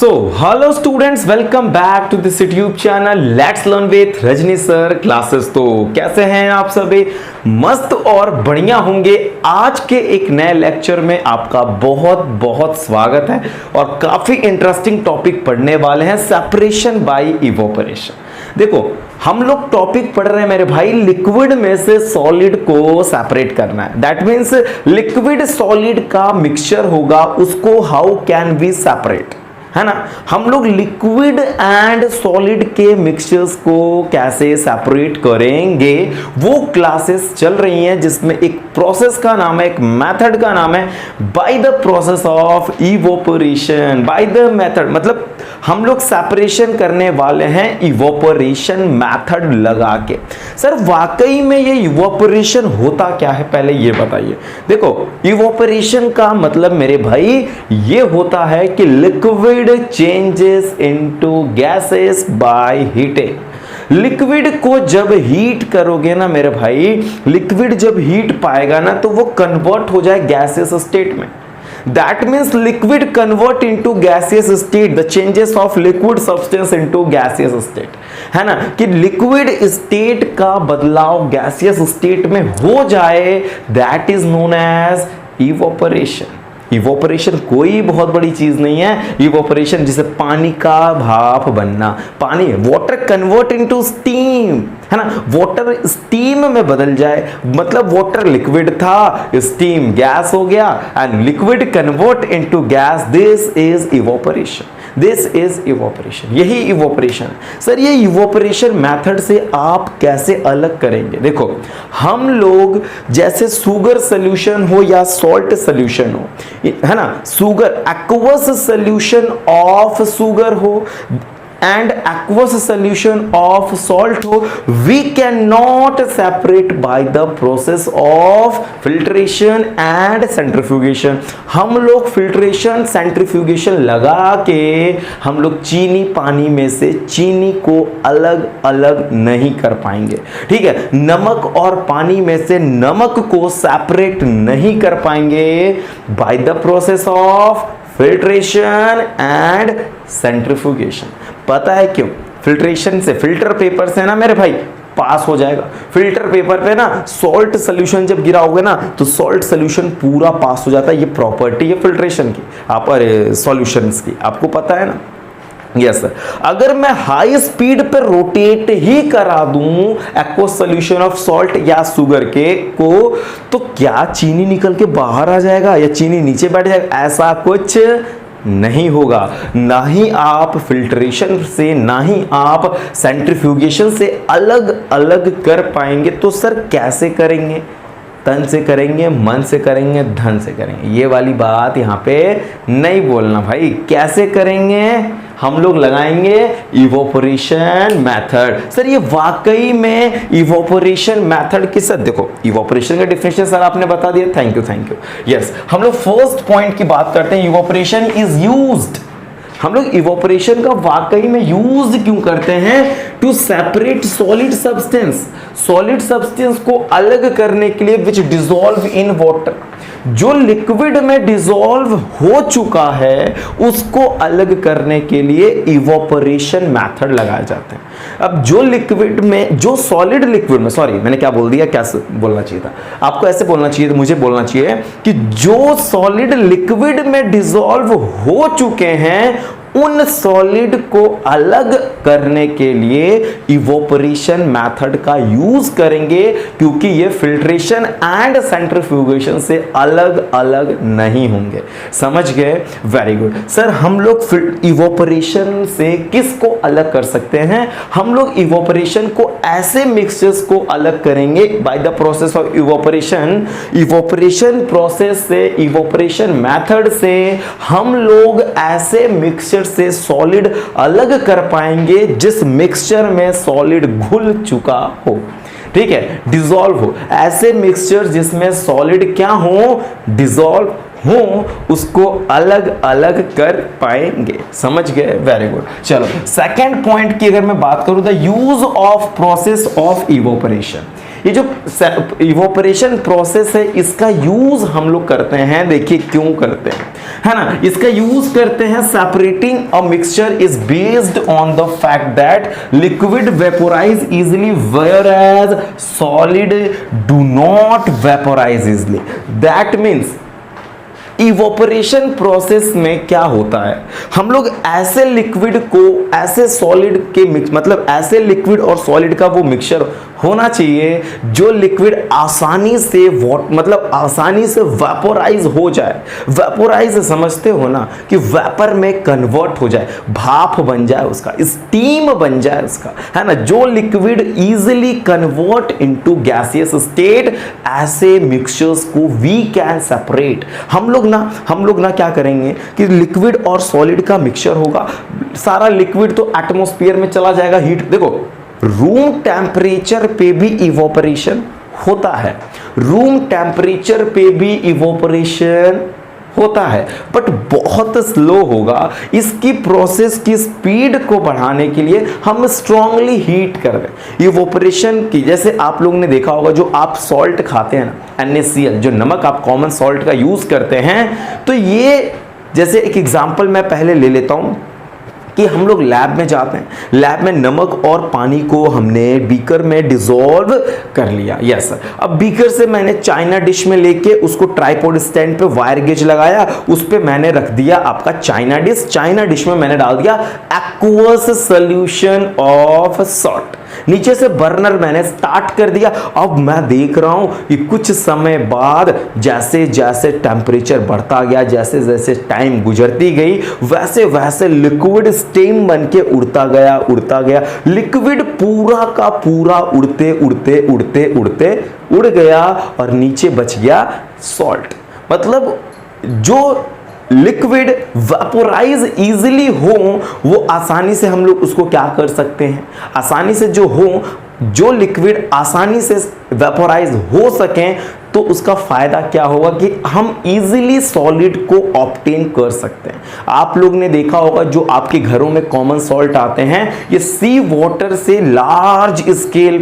Hello students, welcome back to this YouTube channel let's learn with Rajni sir classes. तो कैसे हैं आप सभी? मस्त और बढ़िया होंगे। आज के एक नए लेक्चर में आपका बहुत बहुत स्वागत है और काफी इंटरेस्टिंग टॉपिक पढ़ने वाले हैं, सेपरेशन बाय इवोपरेशन। देखो, हम लोग टॉपिक पढ़ रहे हैं मेरे भाई, लिक्विड में से सॉलिड को सेपरेट करना है। दैट मींस लिक्विड सॉलिड का मिक्सचर होगा, उसको हाउ कैन वी सेपरेट, है ना। हम लोग लिक्विड एंड सॉलिड के मिक्सचर्स को कैसे सेपरेट करेंगे वो क्लासेस चल रही हैं, जिसमें एक प्रोसेस का नाम है, एक मेथड का नाम है bye the process of evaporation. By the method मतलब हम लोग सेपरेशन करने वाले हैं इवोपरेशन मेथड लगा के। सर वाकई में ये इवोपरेशन होता क्या है, पहले ये बताइए। देखो, इवोपरेशन का मतलब मेरे भाई ये होता है कि liquid changes into gases by heating. Liquid को जब हीट करोगे ना मेरे भाई, लिक्विड जब हीट पाएगा ना तो वो कन्वर्ट हो जाए गैसियस स्टेट में। That means liquid convert into gaseous state, the changes of liquid substance into gaseous state, है ना, कि लिक्विड स्टेट का बदलाव गैसियस स्टेट में हो जाए, that is known as evaporation। Evaporation कोई बहुत बड़ी चीज नहीं है। इवोपरेशन जैसे पानी का भाप बनना, पानी वाटर कन्वर्ट इनटू स्टीम, है ना, वाटर स्टीम में बदल जाए, मतलब वाटर लिक्विड था, स्टीम गैस हो गया and liquid convert into gas. This is evaporation, this is evaporation, यही इवोपरेशन। सर ये इवोपरेशन मेथड से आप कैसे अलग करेंगे? देखो, हम लोग जैसे शुगर सॉल्यूशन हो या सॉल्ट सॉल्यूशन हो, है ना, sugar aqueous solution of sugar हो and aqueous solution of salt ho, we cannot separate by the process of filtration and centrifugation। हम लोग filtration centrifugation लगा के हम लोग चीनी पानी में से चीनी को अलग अलग नहीं कर पाएंगे, ठीक है। नमक और पानी में से नमक को सेपरेट नहीं कर पाएंगे by the process of filtration and centrifugation. पता है क्यों? फिल्ट्रेशन से, फिल्टर पेपर से ना मेरे भाई पास हो जाएगा। फिल्टर पेपर पे ना सॉल्ट सोल्यूशन जब गिराओगे ना तो सॉल्ट सोल्यूशन पूरा पास हो जाता है। ये प्रॉपर्टी है फिल्ट्रेशन की, आप सॉल्यूशंस की, आपको पता है ना। यस सर, अगर मैं हाई स्पीड पे रोटेट ही करा दूं एक्वस सॉल्यूशन ऑफ सॉल्ट या शुगर के को, तो क्या चीनी निकल के बाहर आ जाएगा या चीनी नीचे बैठ जाएगा? ऐसा कुछ नहीं होगा। ना ही आप फिल्ट्रेशन से, ना ही आप सेंट्रीफ्यूगेशन से अलग अलग कर पाएंगे। तो सर कैसे करेंगे? तन से करेंगे, मन से करेंगे, धन से करेंगे। ये वाली बात यहाँ पे नहीं बोलना भाई। कैसे करेंगे? हम लोग लगाएंगे इवोपरेशन मेथड। सर ये वाकई में इवोपरेशन मेथड की, सर देखो इवोपरेशन का डिफिनेशन सर आपने बता दिया, thank you thank you. Yes, हम लोग फर्स्ट पॉइंट की बात करते हैं। इवोपरेशन इज यूज्ड, हम लोग इवोपरेशन का वाकई में यूज क्यों करते हैं? To separate solid substance, solid substance को अलग करने के लिए विच डिसॉल्व इन वाटर। जो लिक्विड में डिसॉल्व हो चुका है उसको अलग करने के लिए इवोपरेशन मेथड लगाए जाते हैं। अब जो लिक्विड में, जो सॉलिड लिक्विड में, सॉरी मैंने क्या बोल दिया, क्या बोलना चाहिए था आपको? ऐसे बोलना चाहिए था, मुझे बोलना चाहिए कि जो सॉलिड लिक्विड में डिसॉल्व हो चुके हैं उन सॉलिड को अलग करने के लिए इवोपरेशन मेथड का यूज करेंगे, क्योंकि ये फिल्ट्रेशन एंड सेंट्रीफ्यूगेशन से अलग अलग नहीं होंगे। समझ गए? Very good. सर हम लोग इवोपरेशन से किसको अलग कर सकते हैं? हम लोग इवोपरेशन को ऐसे मिक्सचर्स को अलग करेंगे bye the process of evaporation. Evaporation process से, इवोपरेशन मेथड से हम लोग ऐसे मिक्सचर से सॉलिड अलग कर पाएंगे जिस मिक्सचर में सॉलिड घुल चुका हो, ठीक है, डिसॉल्व हो। ऐसे मिक्सचर जिसमें सॉलिड क्या हो? डिसॉल्व हो, उसको अलग अलग कर पाएंगे। समझ गए? Very good. चलो सेकंड पॉइंट की अगर मैं बात करूं, the use of process of evaporation. ये जो इवोपरेशन प्रोसेस है इसका यूज हम लोग करते हैं, देखिए क्यों करते हैं, है ना। इसका यूज करते हैं separating a mixture is based on the fact that liquid vaporize easily whereas solid do not vaporize easily. That means evaporation process में क्या होता है, हम लोग ऐसे लिक्विड को ऐसे सॉलिड के मिक्स मतलब ऐसे लिक्विड और सॉलिड का वो मिक्सचर होना चाहिए जो लिक्विड आसानी से मतलब आसानी से वेपोराइज हो जाए। वेपोराइज समझते हो ना कि वेपर में कन्वर्ट हो जाए, भाप बन जाए, उसका स्टीम बन जाए उसका, है ना। जो liquid easily convert into gaseous state, ऐसे मिक्सचर्स को वी कैन सेपरेट। हम लोग ना क्या करेंगे कि लिक्विड और सॉलिड का मिक्सचर होगा, सारा लिक्विड तो एटमॉस्फेयर में चला जाएगा, हीट। देखो रूम टेम्परेचर पे भी इवोपरेशन होता है, रूम टेम्परेचर पे भी इवोपरेशन होता है, बट बहुत स्लो होगा। इसकी प्रोसेस की स्पीड को बढ़ाने के लिए हम स्ट्रांगली हीट कर दें इवोपरेशन की। जैसे आप लोगों ने देखा होगा जो आप सॉल्ट खाते हैं ना, NaCl, जो नमक आप कॉमन सॉल्ट का यूज करते हैं, तो ये जैसे एक एग्जांपल मैं पहले ले लेता हूं कि हम लोग लैब में जाते हैं, लैब में नमक और पानी को हमने बीकर में डिसॉल्व कर लिया। Yes sir. अब बीकर से मैंने चाइना डिश में लेके उसको ट्राइपॉड स्टैंड पे वायर गेज लगाया, उस पे मैंने रख दिया आपका चाइना डिश। चाइना डिश में मैंने डाल दिया एक्वस सॉल्यूशन ऑफ सॉल्ट, नीचे से बर्नर मैंने स्टार्ट कर दिया। अब मैं देख रहा हूं कि कुछ समय बाद जैसे जैसे टेम्परेचर बढ़ता गया, जैसे जैसे टाइम गुजरती गई, वैसे वैसे लिक्विड स्टीम बन के उड़ता गया। लिक्विड पूरा का पूरा उड़ते उड़ गया और नीचे बच गया सॉल्ट। मतलब जो लिक्विड वेपोराइज इजीली हो वो आसानी से हम लोग उसको क्या कर सकते हैं, आसानी से जो लिक्विड आसानी से वेपोराइज हो सकें, तो उसका फायदा क्या होगा कि हम इजीली सॉलिड को ऑब्टेन कर सकते हैं। आप लोग ने देखा होगा जो आपके घरों में कॉमन सॉल्ट आते हैं, ये सी वाटर से लार्ज स्केल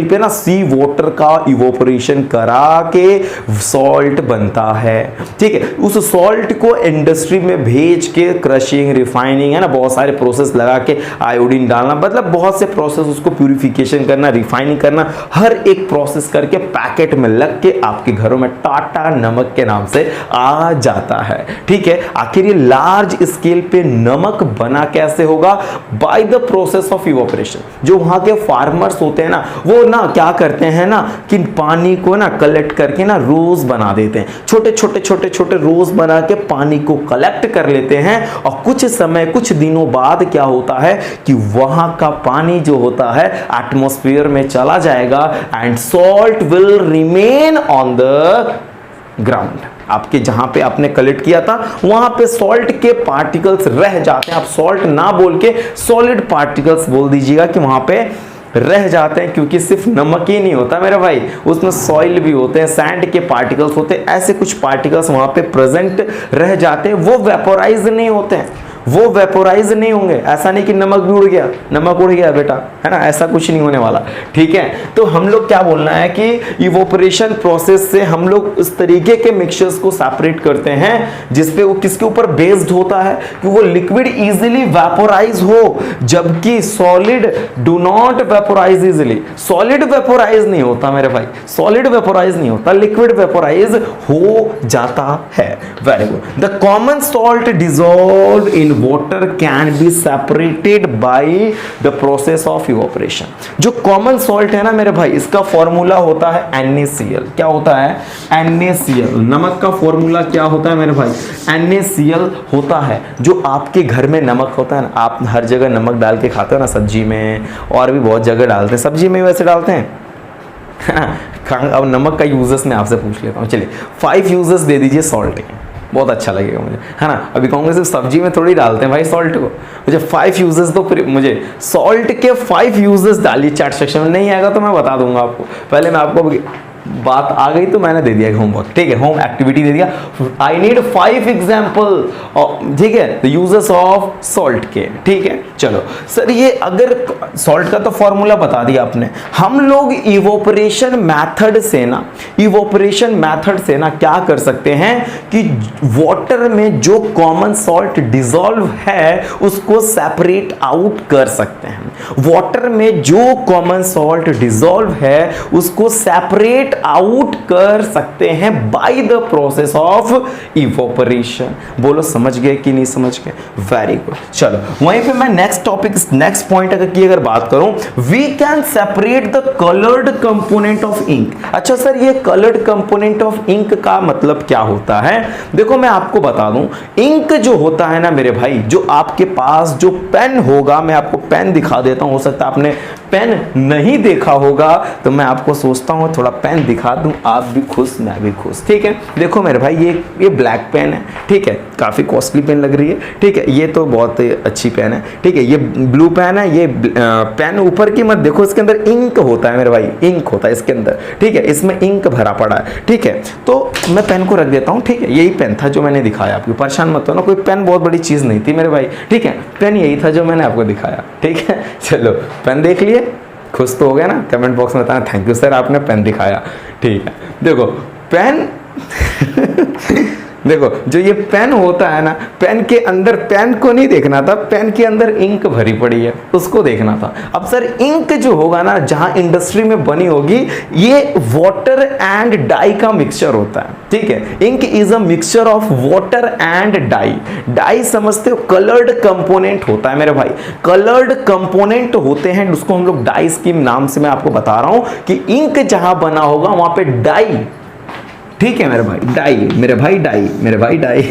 पे ना सी वाटर का इवोपरेशन करा के सॉल्ट बनता है, ठीक है। उस सॉल्ट को इंडस्ट्री में भेज के क्रशिंग, रिफाइनिंग, है ना, बहुत सारे प्रोसेस लगा के आयोडीन डालना, मतलब बहुत से प्रोसेस, उसको प्यूरिफिकेशन करना, रिफाइनिंग करना, हर एक प्रोसेस करके पैकेट में लग के आपके घरों में टाटा नमक के नाम से आ जाता है, ठीक है। आखिर ये लार्ज स्केल पे नमक बना कैसे होगा? Bye the process of evaporation. जो वहां के फार्मर्स होते हैं ना, वो ना क्या करते हैं ना कि पानी को ना कलेक्ट करके ना रोज बना देते हैं, छोटे रोज बना के पानी को कलेक्ट कर लेते हैं, और कुछ दिनों बाद क्या होता है कि वहां का पानी जो होता है एटमॉस्फेयर में चला जाएगा and salt will remain on the ground. आपके जहां पे आपने कलेक्ट किया था वहां पे सॉल्ट के पार्टिकल्स रह जाते हैं। आप सॉल्ट ना बोल के सॉलिड पार्टिकल्स बोल दीजिएगा कि वहां पे रह जाते हैं, क्योंकि सिर्फ नमक ही नहीं होता मेरा भाई, उसमें सॉइल भी होते हैं, सैंड के पार्टिकल्स होते हैं, ऐसे कुछ पार्टिकल्स वहां पे प्रेजेंट रह जाते हैं। वो वेपोराइज नहीं होते हैं, वो वेपोराइज नहीं होंगे। ऐसा नहीं कि नमक भी उड़ गया, नमक उड़ गया बेटा, है ना, ऐसा कुछ नहीं होने वाला, ठीक है। तो हम लोग क्या बोलना है कि इवोपरेशन प्रोसेस से हम लोग उस तरीके के मिक्सचर्स को सेपरेट करते हैं जिसपे वो किसके ऊपर बेस्ड होता है कि वो लिक्विड इजीली वेपोराइज हो, जबकि solid do not vaporise easily. Solid vaporise नहीं होता मेरे भाई, सॉलिड वेपोराइज नहीं होता, लिक्विड वेपोराइज हो जाता है। Very good. The common salt dissolve in water can be separated by the process of evaporation। जो कॉमन सॉल्ट है ना मेरे भाई, इसका फॉर्मूला होता है NaCl। क्या होता है? NaCl। नमक का फॉर्मूला क्या होता है मेरे भाई? NaCl होता है। जो आपके घर में नमक होता है ना, आप हर जगह नमक डाल के खाते हो ना, सब्जी में और भी बहुत जगह डालते हैं, सब्जी में वैसे डालते हैं। अब नमक का यूजेस मैं आपसे पूछ लेता हूँ, चलिए 5 यूजेस दे दीजिए सॉल्ट के, बहुत अच्छा लगेगा मुझे, है ना। अभी कहूँगा सिर्फ सब्जी में थोड़ी डालते हैं भाई सॉल्ट को, मुझे 5 यूजेस दो, फिर मुझे सॉल्ट के 5 यूजेस डालिए चैट सेक्शन में। नहीं आएगा तो मैं बता दूंगा आपको, पहले मैं आपको बात आ गई तो मैंने दे दिया होमवर्क, ठीक है, होम एक्टिविटी दे दिया। आई नीड 5 एग्जाम्पल, ठीक है, द यूजेस ऑफ सॉल्ट के, ठीक है। चलो सर, ये अगर सॉल्ट का तो फॉर्मूला बता दिया आपने, हम लोग इवोपरेशन मेथड से ना क्या कर सकते हैं कि वाटर में जो कॉमन सॉल्ट डिसॉल्व है उसको सेपरेट आउट कर सकते हैं। वाटर में जो कॉमन सॉल्ट डिसॉल्व है उसको सेपरेट आउट कर सकते हैं bye the process of evaporation. बोलो समझ गए कि नहीं समझ गए? Very good. चलो वहीं पे मैं नेक्स्ट टॉपिक, नेक्स्ट पॉइंट अगर बात करूं, we can separate the coloured component of ink. अच्छा सर, ये कलर्ड कंपोनेंट ऑफ इंक का मतलब क्या होता है? देखो मैं आपको बता दूं, इंक जो होता है ना मेरे भाई, जो आपके पास जो पेन होगा, मैं आपको पेन दिखा देता हूं, हो सकता है आपने पेन नहीं देखा होगा, तो मैं आपको सोचता हूं थोड़ा पेन दिखा दूं, आप भी खुश मैं भी खुश, ठीक है। देखो मेरे भाई, ये ब्लैक पेन है, ठीक है, काफी कॉस्टली पेन लग रही है, ठीक है, ये तो बहुत अच्छी पेन है, ठीक है, ये ब्लू पेन है, ये पेन ऊपर की मत देखो, इसके अंदर इंक होता है मेरे भाई, इंक होता है इसके अंदर, ठीक है, इसमें इंक भरा पड़ा है, ठीक है। तो मैं पेन को रख देता हूं, ठीक है, यही पेन था जो मैंने दिखाया आपको, परेशान मत हो ना, कोई पेन बहुत बड़ी चीज नहीं थी मेरे भाई, ठीक है, पेन यही था जो मैंने आपको दिखाया, ठीक है। चलो पेन देख लिए, खुश तो हो गया ना? कमेंट बॉक्स में बताना थैंक यू सर, आपने पेन दिखाया, ठीक है। देखो पेन देखो जो ये पेन होता है ना, पेन के अंदर, पेन को नहीं देखना था, पेन के अंदर इंक भरी पड़ी है उसको देखना था। अब सर इंक जो होगा ना, जहां इंडस्ट्री में बनी होगी, ये वाटर एंड डाई का मिक्सचर होता है, ठीक है। Ink is a mixture of water and dye. Dye समझते हो, कलर्ड कंपोनेंट होता है मेरे भाई, कलर्ड कंपोनेंट होते हैं, उसको हम लोग डाई स्कीम नाम से मैं आपको बता रहा हूं कि इंक जहां बना होगा वहां पे डाई, ठीक है मेरे भाई, डाई, मेरे भाई डाई, मेरे भाई डाई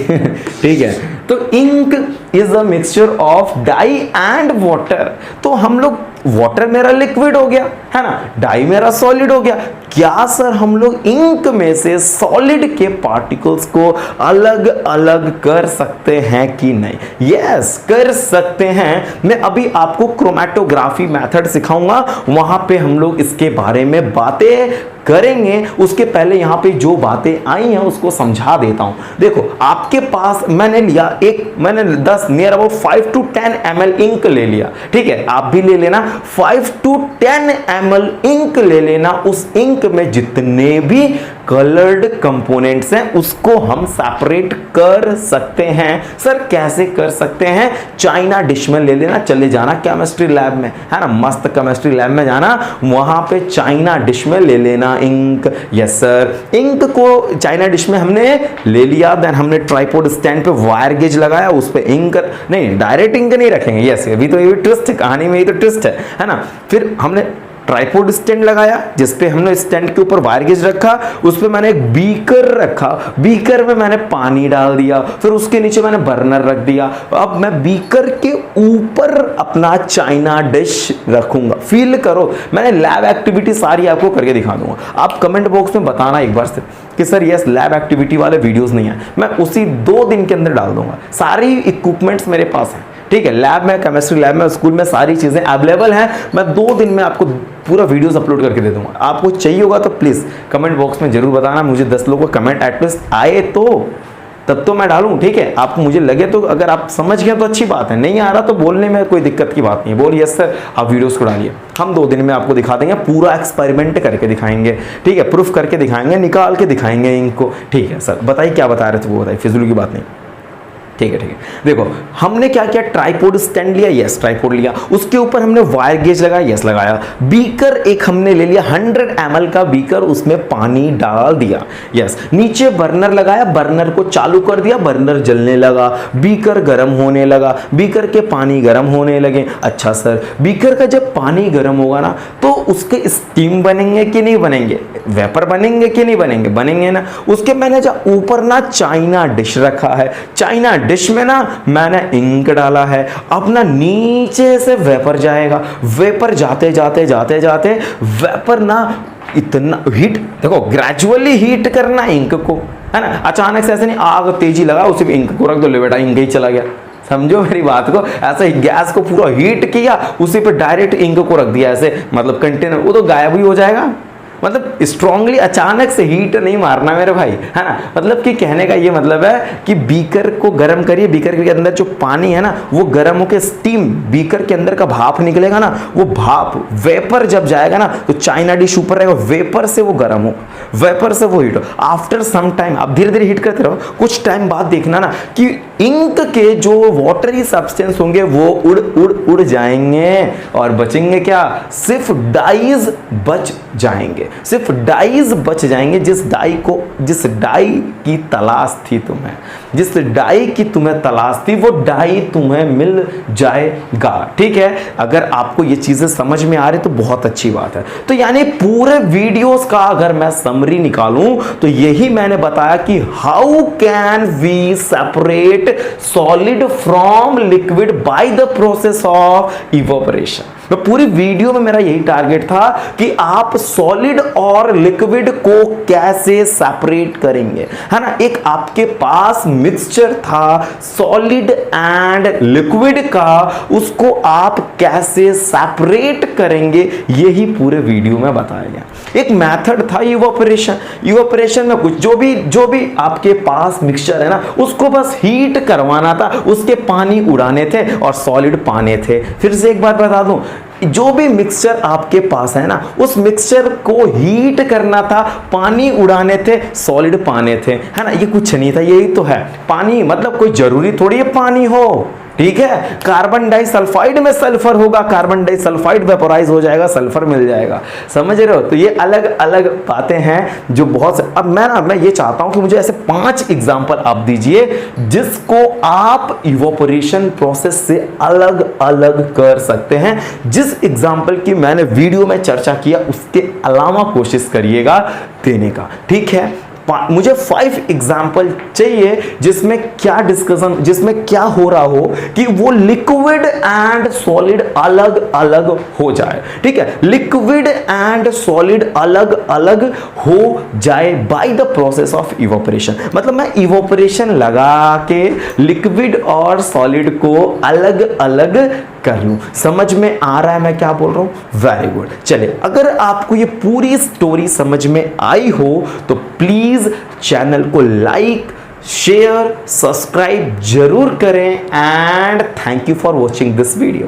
ठीक है। तो ink is a mixture of dye and water. तो हम लोग, वाटर मेरा लिक्विड हो गया है ना, डाई मेरा सॉलिड हो गया, क्या सर हम लोग इंक में से सॉलिड के पार्टिकल्स को अलग अलग कर सकते हैं कि नहीं? यस, कर सकते हैं। मैं अभी आपको क्रोमैटोग्राफी मेथड सिखाऊंगा, वहां पे हम लोग इसके बारे में बातें करेंगे। उसके पहले यहां पे जो बातें आई हैं उसको समझा देता हूं। देखो आपके पास मैंने लिया मैंने 10 near about 5 to 10 ml ink ले लिया, ठीक है, आप भी ले लेना 5 to 10 ml इंक ले लेना। उस इंक में जितने भी कलर्ड कंपोनेंट्स हैं उसको हम सेपरेट कर सकते हैं। सर कैसे कर सकते हैं? चाइना डिश में ले लेना, चले जाना केमिस्ट्री लैब में, है ना, मस्त केमिस्ट्री लैब में जाना, वहां पे चाइना डिश में ले लेना इंक। यस सर, इंक को चाइना डिश में हमने ले लिया, देन हमने ट्राइपॉड स्टैंड पे वायर गेज लगाया, उस पे इंक नहीं, डायरेक्ट इंक नहीं रखेंगे, यस अभी तो ये ट्विस्ट है कहानी में, ये तो ट्विस्ट है ना। फिर हमने ट्राइपॉड स्टैंड लगाया, जिसपे हमने स्टैंड के ऊपर वायर गेज रखा, उस पे मैंने एक बीकर रखा, बीकर में मैंने पानी डाल दिया, फिर उसके नीचे मैंने बर्नर रख दिया। अब मैं बीकर के ऊपर अपना चाइना डिश रखूंगा। फील करो, मैंने लैब एक्टिविटी सारी आपको करके दिखा दूंगा। आप कमेंट बॉक्स में बताना एक बार से कि सर यस लैब एक्टिविटी वाले वीडियोस नहीं है, मैं उसी 2 दिन के अंदर डाल दूंगा। सारी इक्विपमेंट्स मेरे पास हैं, ठीक है, लैब में, केमिस्ट्री लैब में, स्कूल में सारी चीजें अवेलेबल हैं। मैं 2 दिन में आपको पूरा वीडियोस अपलोड करके दे दूंगा। आपको चाहिए होगा तो प्लीज कमेंट बॉक्स में जरूर बताना, मुझे 10 लोगों का कमेंट एटलीस्ट आए तो तब तो मैं डालूं, ठीक है। आपको मुझे लगे तो, अगर आप समझ गए तो अच्छी बात है, नहीं आ रहा तो बोलने में कोई दिक्कत की बात नहीं है, बोलिए यस सर आप वीडियोस को डालिए, हम 2 दिन में आपको दिखा देंगे, पूरा एक्सपेरिमेंट करके दिखाएंगे, ठीक है, प्रूफ करके दिखाएंगे, निकाल के दिखाएंगे इनको, ठीक है सर। बताइए क्या बता रहे थे वो बताइए, फिजूल की बात नहीं, ठीक है ठीक है। देखो हमने क्या किया, ट्राइपॉड स्टैंड लिया, यस ट्राइपॉड लिया, उसके ऊपर हमने वायर गेज लगाया, यस लगाया, बीकर एक हमने ले लिया 100 ml का बीकर, उसमें पानी डाल दिया, यस, नीचे बर्नर लगाया, बर्नर को चालू कर दिया, बर्नर जलने लगा, बीकर गर्म होने लगा, बीकर के पानी गर्म होने लगे। अच्छा सर, बीकर का जब पानी गर्म होगा ना तो उसके स्टीम बनेंगे कि नहीं बनेंगे, वेपर बनेंगे कि नहीं बनेंगे, बनेंगे ना। उसके मैंने जो ऊपर ना चाइना डिश रखा है, चाइना डिश में ना मैंने इंक डाला है, अब ना नीचे से वेपर जाएगा, वेपर जाते जाते जाते जाते वेपर ना इतना हीट, देखो ग्रेजुअली हीट करना इंक को, है ना, अचानक से ऐसे नहीं आग तेजी लगा उसी पे इंक को रख दो, ले बेटा इंक ही चला गया, समझो मेरी बात को। ऐसे गैस को पूरा हीट किया, उसी पे डायरेक्ट इंक को रख दिया ऐसे, मतलब कंटेनर, वो तो गायब ही हो जाएगा, मतलब स्ट्रांगली अचानक से हीट नहीं मारना मेरे भाई, है ना। मतलब कि कहने का ये मतलब है कि बीकर को गर्म करिए, बीकर के अंदर जो पानी है ना वो गर्म होकर स्टीम, बीकर के अंदर का भाप निकलेगा ना, वो भाप वेपर जब जाएगा ना तो चाइना डिश ऊपर रहेगा, वेपर से वो गर्म हो, वेपर से वो हीट हो। आफ्टर सम टाइम आप धीरे धीरे हीट करते रहो, कुछ टाइम बाद देखना ना कि इंक के जो वाटरी सब्सटेंस होंगे वो उड़ उड़ उड़ जाएंगे और बचेंगे क्या, सिर्फ डाइज बच जाएंगे, सिर्फ डाइज बच जाएंगे। जिस डाई की तलाश थी तुम्हें, जिस डाई की तुम्हें तलाश थी वो डाई तुम्हें मिल जाएगा, ठीक है। अगर आपको ये चीजें समझ में आ रही तो बहुत अच्छी बात है। तो यानी पूरे वीडियोस का अगर मैं समरी निकालूं तो यही मैंने बताया कि how can we separate solid from liquid by the process of evaporation. तो पूरी वीडियो में मेरा यही टारगेट था कि आप सॉलिड और लिक्विड को कैसे सेपरेट करेंगे, है ना। एक आपके पास मिक्सचर था सॉलिड एंड लिक्विड का, उसको आप कैसे सेपरेट करेंगे यही पूरे वीडियो में बताया गया। एक मेथड था इवोपरेशन, इवोपरेशन में कुछ जो भी आपके पास मिक्सचर है ना उसको बस हीट करवाना था, उसके पानी उड़ाने थे और सॉलिड पाने थे। फिर से एक बार बता दूं, जो भी मिक्सचर आपके पास है ना उस मिक्सचर को हीट करना था, पानी उड़ाने थे, सॉलिड पाने थे, है ना। ये कुछ नहीं था, यही तो है। पानी मतलब कोई जरूरी थोड़ी है पानी हो, ठीक है। कार्बन डाइसल्फाइड में सल्फर होगा, कार्बन डाइसल्फाइड वेपोराइज हो जाएगा, सल्फर मिल जाएगा, समझ रहे हो। तो ये अलग अलग बातें हैं जो बहुत से। अब मैं ये चाहता हूं कि मुझे ऐसे 5 एग्जांपल आप दीजिए जिसको आप इवोपरेशन प्रोसेस से अलग अलग कर सकते हैं। जिस एग्जांपल की मैंने वीडियो में चर्चा किया उसके अलावा कोशिश करिएगा देने का, ठीक है। मुझे 5 एग्जाम्पल चाहिए जिसमें क्या डिस्कशन, जिसमें क्या हो रहा हो कि वो लिक्विड एंड सॉलिड अलग अलग हो जाए, ठीक है। लिक्विड एंड सॉलिड अलग अलग हो जाए bye the process of evaporation. मतलब मैं इवोपरेशन लगा के लिक्विड और सॉलिड को अलग अलग कर लूं। समझ में आ रहा है मैं क्या बोल रहा हूं? Very good. चलिए, अगर आपको ये पूरी स्टोरी समझ में आई हो तो प्लीज चैनल को लाइक, शेयर, सब्सक्राइब जरूर करें and thank you for watching this video.